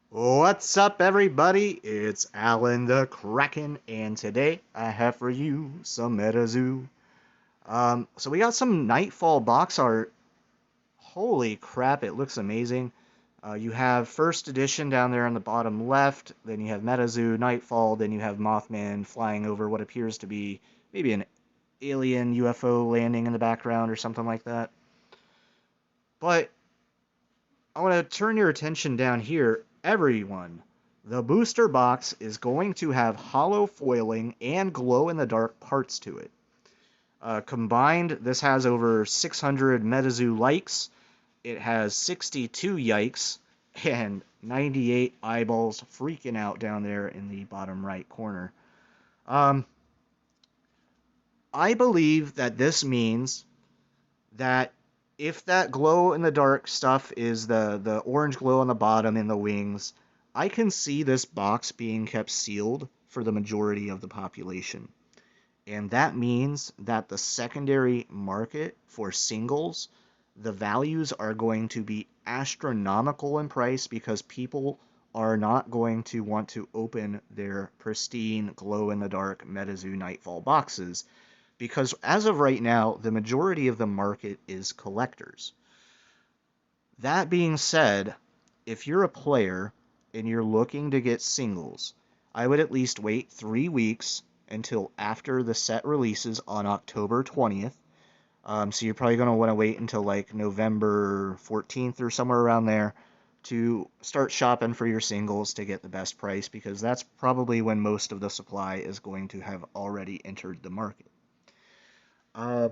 What's up, everybody? It's Alan the Kraken, and today I have for you some Metazoo. So we got some Nightfall box art. Holy crap, it looks amazing. You have first edition down there on the bottom left, then you have Metazoo, Nightfall, then you have Mothman flying over what appears to be maybe an alien UFO landing in the background or something like that. But I want to turn your attention down here, everyone. The booster box is going to have hollow foiling and glow-in-the-dark parts to it. Combined, this has over 600 Metazoo likes, it has 62 yikes, and 98 eyeballs freaking out down there in the bottom right corner. Um, I believe that this means that if that glow in the dark stuff is the orange glow on the bottom in the wings, I can see this box being kept sealed for the majority of the population. And that means that the secondary market for singles, the values are going to be astronomical in price because people are not going to want to open their pristine glow in the dark Metazoo Nightfall boxes because as of right now, the majority of the market is collectors. That being said, if you're a player and you're looking to get singles, I would at least wait 3 weeks until after the set releases on October 20th. So you're probably going to want to wait until like November 14th or somewhere around there to start shopping for your singles to get the best price because that's probably when most of the supply is going to have already entered the market. Um,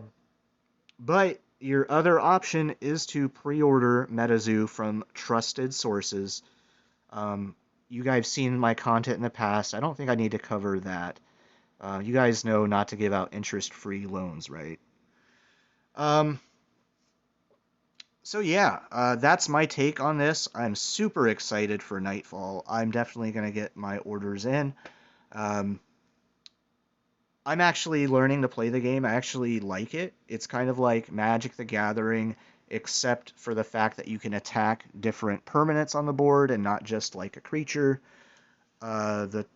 but your other option is to pre-order Metazoo from trusted sources. Um, you guys have seen my content in the past. I don't think I need to cover that. You guys know not to give out interest-free loans, right? Um, so yeah, that's my take on this. I'm super excited for Nightfall. I'm definitely going to get my orders in. Um, I'm actually learning to play the game. I actually like it. It's kind of like Magic the Gathering, except for the fact that you can attack different permanents on the board and not just like a creature. The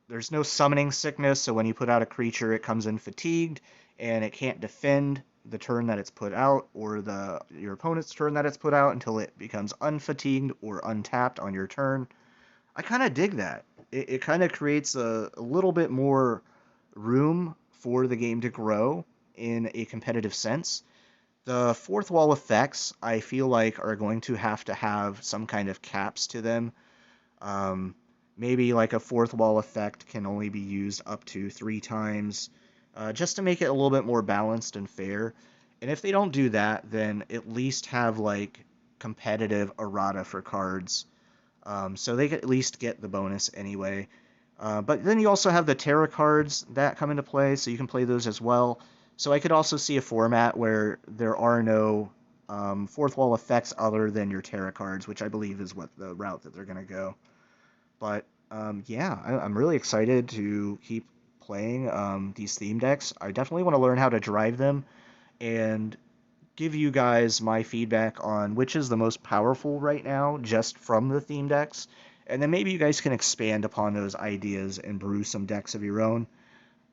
there's no summoning sickness, so when you put out a creature, it comes in fatigued and it can't defend the turn that it's put out or the your opponent's turn that it's put out until it becomes unfatigued or untapped on your turn. I kind of dig that. It kind of creates a little bit more room for the game to grow in a competitive sense. The fourth wall effects, I feel like, are going to have some kind of caps to them. Um, Maybe like a fourth wall effect can only be used up to 3 times, just to make it a little bit more balanced and fair. And if they don't do that, then at least have like competitive errata for cards, so they could at least get the bonus anyway. But then you also have the Terra cards that come into play, so you can play those as well. So I could also see a format where there are no fourth wall effects other than your Terra cards, which I believe is what the route that they're going to go. But yeah, I'm really excited to keep playing these theme decks. I definitely want to learn how to drive them and give you guys my feedback on which is the most powerful right now, just from the theme decks. And then maybe you guys can expand upon those ideas and brew some decks of your own.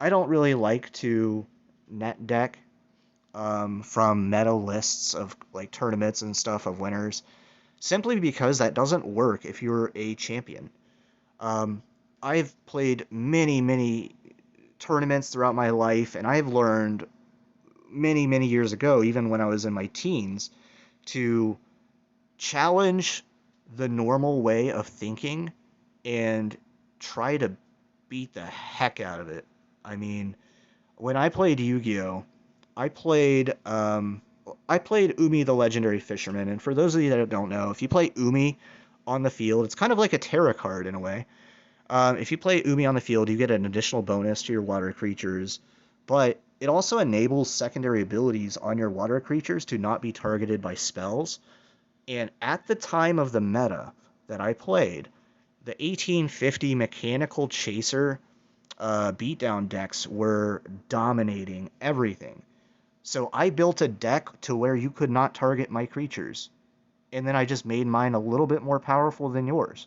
I don't really like to net deck from meta lists of like tournaments and stuff of winners, simply because that doesn't work if you're a champion. Um, I've played many tournaments throughout my life, and I've learned many years ago, even when I was in my teens, to challenge the normal way of thinking and try to beat the heck out of it. I mean, when I played Yu-Gi-Oh, I played I played Umi the Legendary Fisherman, and for those of you that don't know, if you play Umi on the field, it's kind of like a tarot card in a way. If you play Umi on the field, you get an additional bonus to your water creatures, but it also enables secondary abilities on your water creatures to not be targeted by spells. And at the time of the meta that I played, the 1850 Mechanical Chaser beatdown decks were dominating everything. So I built a deck to where you could not target my creatures. and then I just made mine a little bit more powerful than yours.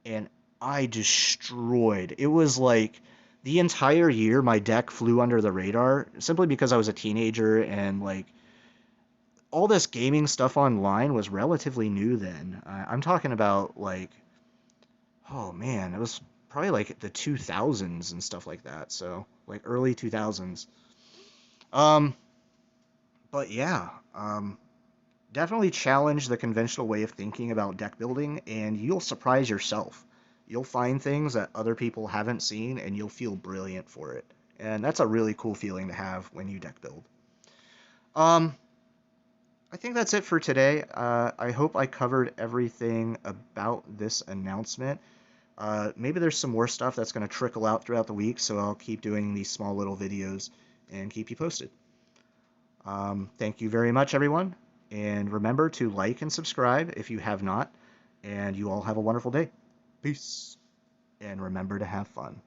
And I destroyed. It was like the entire year my deck flew under the radar simply because I was a teenager and like all this gaming stuff online was relatively new then. I'm talking about like, oh man, it was probably like the 2000s and stuff like that. So like early 2000s. Um, but yeah, definitely challenge the conventional way of thinking about deck building, and you'll surprise yourself. You'll find things that other people haven't seen, and you'll feel brilliant for it. And that's a really cool feeling to have when you deck build. Um, I think that's it for today. I hope I covered everything about this announcement. Maybe there's some more stuff that's going to trickle out throughout the week, so I'll keep doing these small little videos and keep you posted. Thank you very much, everyone. And remember to like and subscribe if you have not. And you all have a wonderful day. Peace. And remember to have fun.